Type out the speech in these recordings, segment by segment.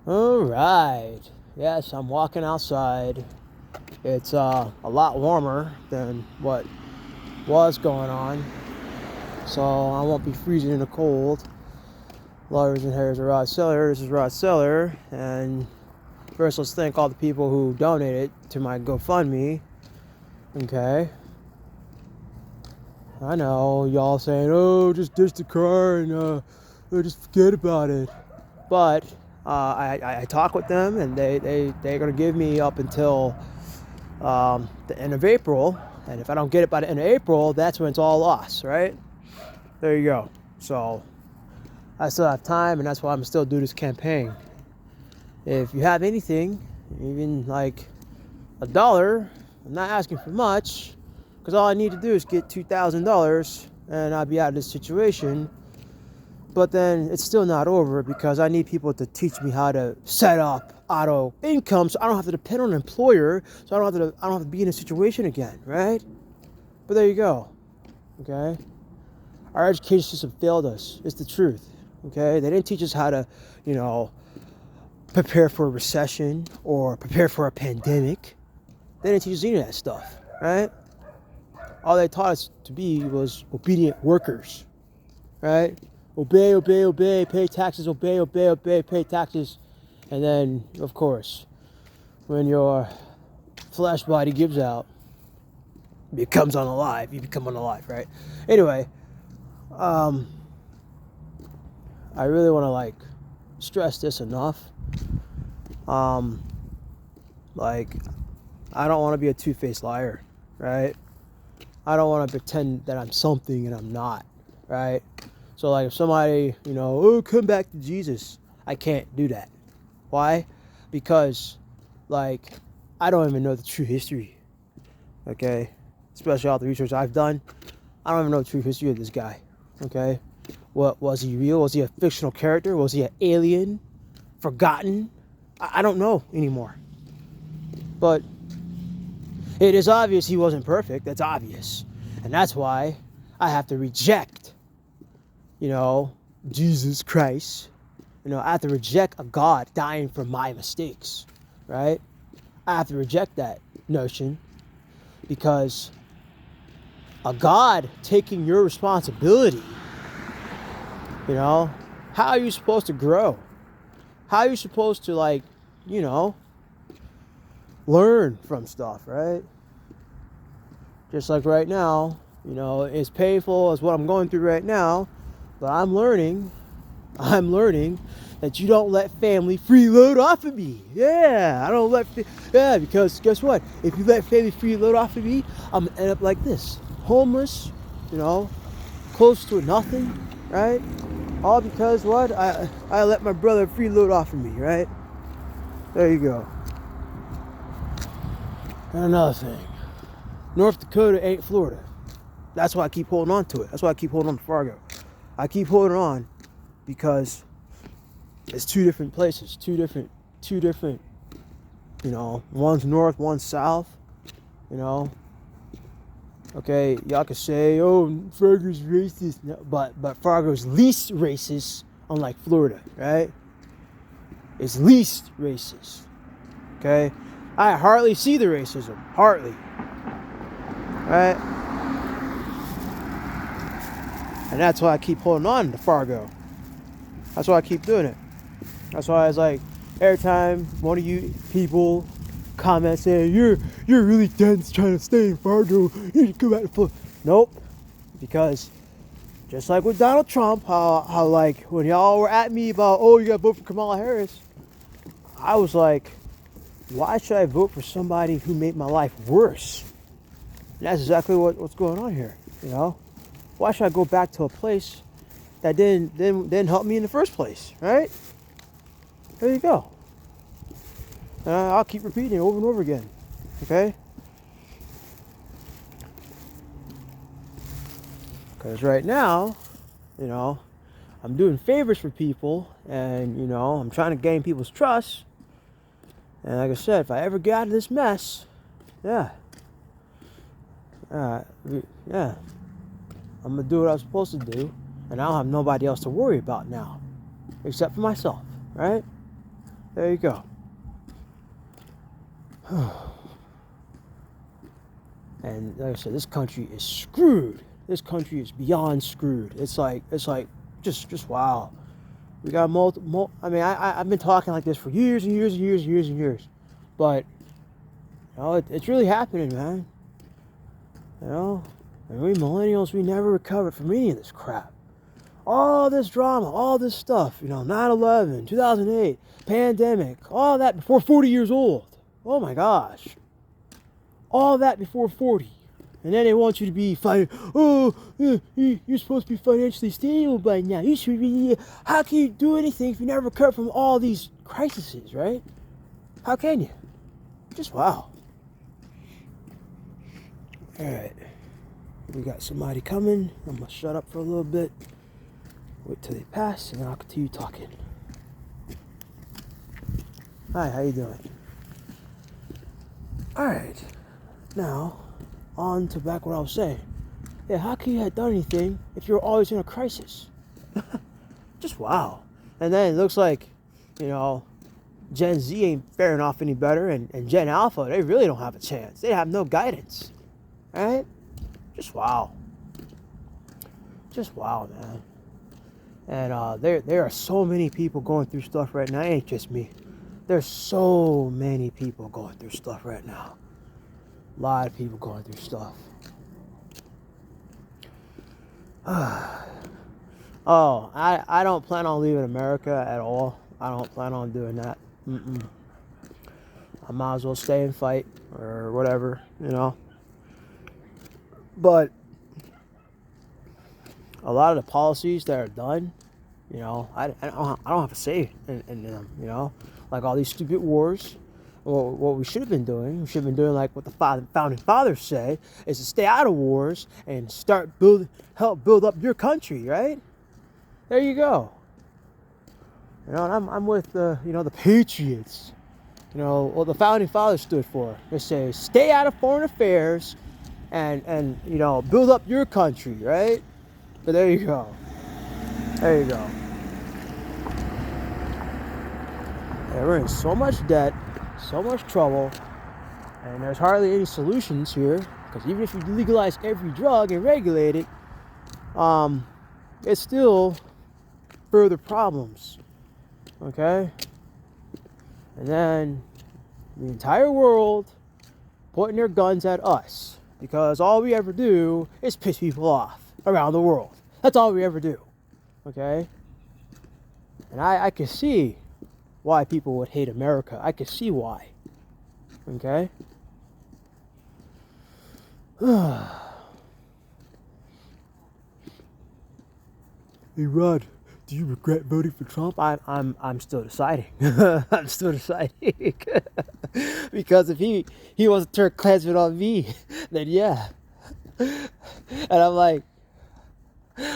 All right. Yes, I'm walking outside. It's a lot warmer than what was going on, so I won't be freezing in the cold. Lars and Harry's a Rod Seller. This is Rod Seller, and first let's thank all the people who donated to my GoFundMe. Okay. I know y'all saying, "Oh, just ditch the car and just forget about it," but I talked with them, and they're gonna give me up until the end of April, and if I don't get it by the end of April, that's when it's all lost, right? There you go. So I still have time, and that's why I'm still doing this campaign. If you have anything, even like $1, I'm not asking for much, because all I need to do is get $2,000, and I'll be out of this situation. But then it's still not over, because I need people to teach me how to set up auto income, so I don't have to depend on an employer, so I don't have to be in a situation again, right? But there you go. Okay, our education system failed us. It's the truth. Okay, they didn't teach us how to, prepare for a recession or prepare for a pandemic. They didn't teach us any of that stuff, right? All they taught us to be was obedient workers, right? Obey, obey, obey, pay taxes, obey, obey, obey, pay taxes. And then, of course, when your flesh body gives out, it becomes unalive. You become unalive, right? Anyway, I really want to stress this enough. I don't want to be a two-faced liar, right? I don't want to pretend that I'm something and I'm not, right? So if somebody, come back to Jesus, I can't do that. Why? Because, I don't even know the true history, okay? Especially all the research I've done. I don't even know the true history of this guy, okay? What, was he real? Was he a fictional character? Was he an alien? Forgotten? I don't know anymore. But it is obvious he wasn't perfect. That's obvious. And that's why I have to reject, Jesus Christ. I have to reject a God dying for my mistakes, right? I have to reject that notion, because a God taking your responsibility, how are you supposed to grow? How are you supposed to, learn from stuff, right? Just like right now, as painful as what I'm going through right now, but I'm learning that you don't let family freeload off of me. Yeah, I don't because guess what? If you let family freeload off of me, I'm gonna end up like this. Homeless, close to nothing, right? All because what? I let my brother freeload off of me, right? There you go. And another thing. North Dakota ain't Florida. That's why I keep holding on to it. That's why I keep holding on to Fargo. I keep holding on because it's two different places, two different, one's north, one's south, Okay, y'all can say, oh, Fargo's racist, no, but Fargo's least racist, unlike Florida, right? It's least racist, okay? I hardly see the racism, hardly, right? And that's why I keep holding on to Fargo. That's why I keep doing it. That's why it's every time one of you people comments saying, you're really dense trying to stay in Fargo, you need to go back to Florida. Nope. Because just like with Donald Trump, how when y'all were at me about, oh, you gotta vote for Kamala Harris, I was like, why should I vote for somebody who made my life worse? And that's exactly what's going on here, Why should I go back to a place that didn't help me in the first place, right? There you go. And I'll keep repeating it over and over again, okay? Because right now, I'm doing favors for people, and, I'm trying to gain people's trust. And like I said, if I ever get out of this mess, yeah, I'm going to do what I'm supposed to do, and I don't have nobody else to worry about now, except for myself, right? There you go. And like I said, this country is screwed. This country is beyond screwed. It's like just wow. We got multiple. I mean, I've been talking like this for years and years and years and years and years, but you know, it's really happening, man. You know, and we millennials, we never recovered from any of this crap. All this drama, all this stuff, you know, 9/11, 2008, pandemic, all that before 40 years old. Oh my gosh. All that before 40. And then they want you to be you're supposed to be financially stable by now. You should be, how can you do anything if you never recover from all these crises, right? How can you? Just wow. Alright. We got somebody coming. I'm going to shut up for a little bit. Wait till they pass and then I'll continue talking. Hi, how you doing? Alright. Now, on to back what I was saying. Yeah, how can you have done anything if you're always in a crisis? Just wow. And then it looks like, you know, Gen Z ain't faring off any better, and Gen Alpha, they really don't have a chance. They have no guidance. Right? Just wow. Just wow, man. And there are so many people going through stuff right now. It ain't just me. There's so many people going through stuff right now. A lot of people going through stuff. Oh, I don't plan on leaving America at all. I don't plan on doing that. I might as well stay and fight or whatever, you know. But a lot of the policies that are done, you know, I don't have a say in them, you know. Like all these stupid wars. Well, what we should have been doing, like what the founding fathers say, is to stay out of wars and help build up your country, right? There you go. You know, and I'm with the patriots. You know, what the founding fathers stood for. They say, stay out of foreign affairs and you know, build up your country, right? But there you go. There you go. Yeah, we're in so much debt, so much trouble, and there's hardly any solutions here, because even if you legalize every drug and regulate it, it's still further problems, okay? And then the entire world pointing their guns at us, because all we ever do is piss people off around the world. That's all we ever do, okay? And I can see why people would hate America. I can see why. Okay? Hey Rod, do you regret voting for Trump? I'm still deciding. I'm still deciding. Because if he wants to turn Klansman on me, then yeah. And I'm like,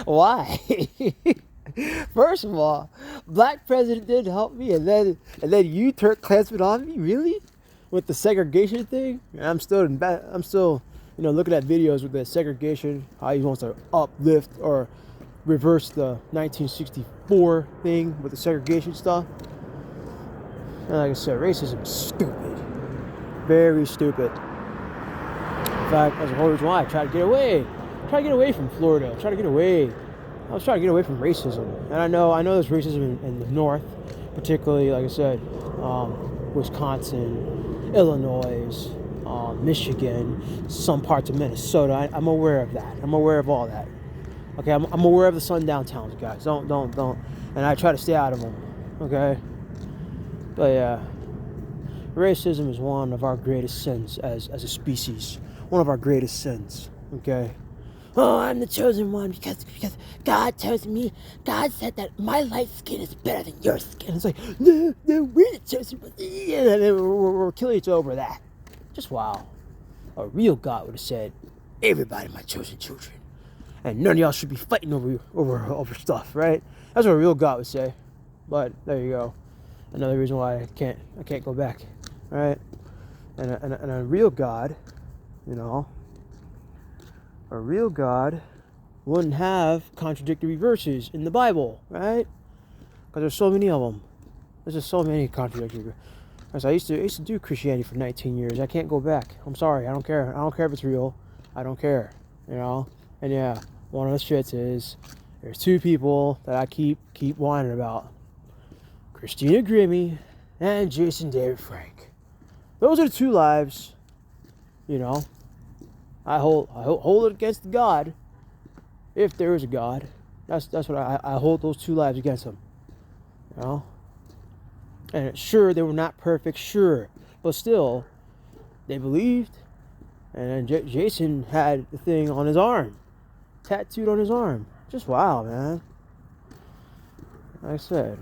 why? First of all, black president didn't help me, and then you turned Klansman on me, really? With the segregation thing? And I'm still, you know, looking at videos with the segregation, how he wants to uplift or reverse the 1964 thing with the segregation stuff. And like I said, racism is stupid. Very stupid. In fact, that's the whole reason why I tried to get away. From Florida. I was trying to get away from racism. And I know there's racism in the north, particularly, like I said, Wisconsin, Illinois, Michigan, some parts of Minnesota. I'm aware of that. I'm aware of all that. Okay, I'm aware of the sundown towns, guys. Don't. And I try to stay out of them. Okay? But yeah, racism is one of our greatest sins as a species. One of our greatest sins. Okay? Oh, I'm the chosen one because God chose me. God said that my light skin is better than your skin. It's like, no, we're the chosen one. And we're killing each other over that. Just wow. A real God would have said, everybody my chosen children. And none of y'all should be fighting over stuff, right? That's what a real God would say. But there you go. Another reason why I can't go back. Right? And a real God, you know, a real God wouldn't have contradictory verses in the Bible, right? Because there's so many of them. There's just so many contradictions. Because I used to do Christianity for 19 years. I can't go back. I'm sorry. I don't care. I don't care if it's real. I don't care. You know? And yeah, one of the shits is there's two people that I keep whining about. Christina Grimmie and Jason David Frank. Those are the two lives. You know? I hold it against God. If there is a God. That's what I hold those two lives against him. You know? And sure, they were not perfect, sure. But still, they believed. And then Jason had the thing on his arm. Tattooed on his arm. Just wow, man. Like I said,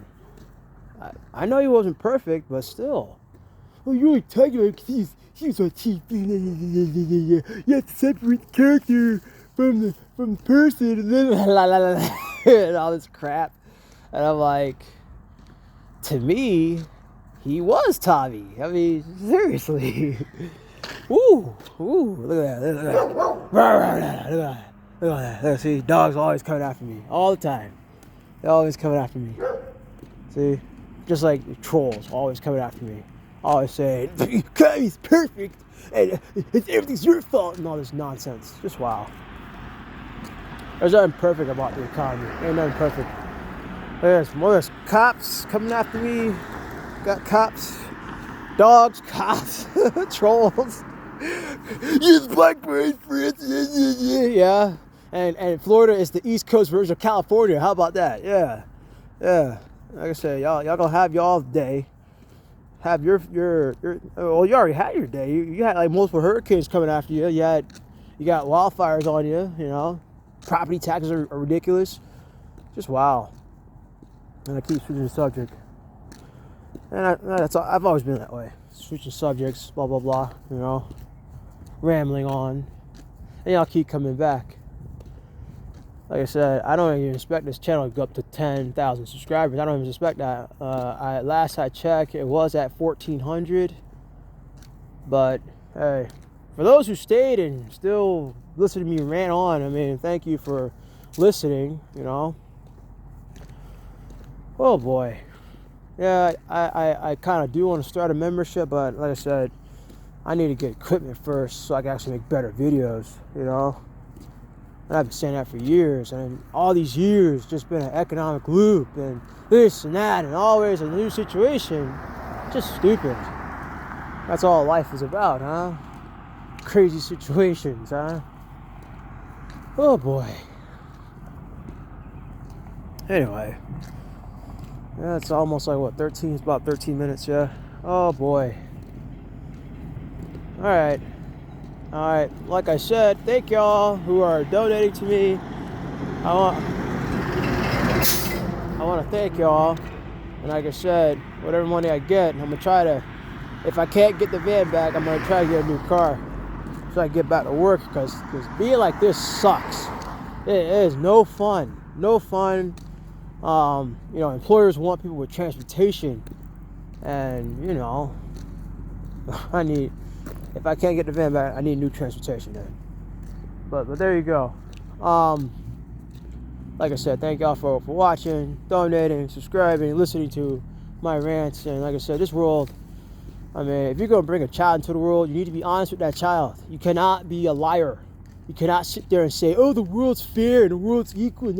I know he wasn't perfect, but still. Oh, you're like talking about he's on TV. You have to separate the character from the person, and then and all this crap. And I'm like, to me, he was Tommy. I mean, seriously. Ooh, look at that. Look at that. See, dogs always coming after me. All the time. They're always coming after me. See? Just like trolls always coming after me. Always saying, Tommy's perfect, and everything's your fault, and all this nonsense. Just wow. There's nothing perfect about the economy. Ain't nothing perfect. There's cops coming after me. Got cops, dogs, cops, trolls. Use Blackberry friends. Yeah. And Florida is the East Coast version of California. How about that? Yeah. Like I said, y'all gonna have y'all's day. Have your well, you already had your day. You had like multiple hurricanes coming after you. You got wildfires on you. You know, property taxes are ridiculous. Just wow. And I keep switching the subject. And that's all, I've always been that way. Switching subjects, blah, blah, blah, you know. Rambling on. And y'all keep coming back. Like I said, I don't even expect this channel to go up to 10,000 subscribers. I don't even expect that. Last I checked, it was at 1,400. But, hey, for those who stayed and still listened to me rant on, I mean, thank you for listening, you know. Oh boy. Yeah, I kind of do want to start a membership, but like I said, I need to get equipment first so I can actually make better videos, you know. And I've been saying that for years, and all these years just been an economic loop and this and that and always a new situation. Just stupid. That's all life is about, huh? Crazy situations, huh? Oh boy. Anyway. Yeah, it's almost like, what, 13? It's about 13 minutes, yeah. Oh, boy. Alright. Like I said, thank y'all who are donating to me. I want to thank y'all. And like I said, whatever money I get, I'm going to try to, if I can't get the van back, I'm going to try to get a new car so I can get back to work, because being like this sucks. It is no fun. No fun. You know, employers want people with transportation, and you know, if I can't get the van back, I need new transportation then. But there you go. Like I said, thank y'all for watching, donating, subscribing, listening to my rants. And like I said, this world, I mean, if you're gonna bring a child into the world, you need to be honest with that child. You cannot be a liar. You cannot sit there and say, oh, the world's fair and the world's equal.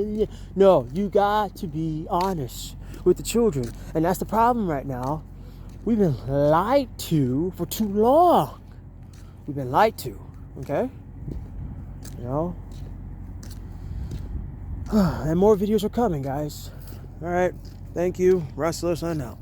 No, you got to be honest with the children. And that's the problem right now. We've been lied to for too long. We've been lied to, okay? You know? And more videos are coming, guys. All right. Thank you. Russell, sign out.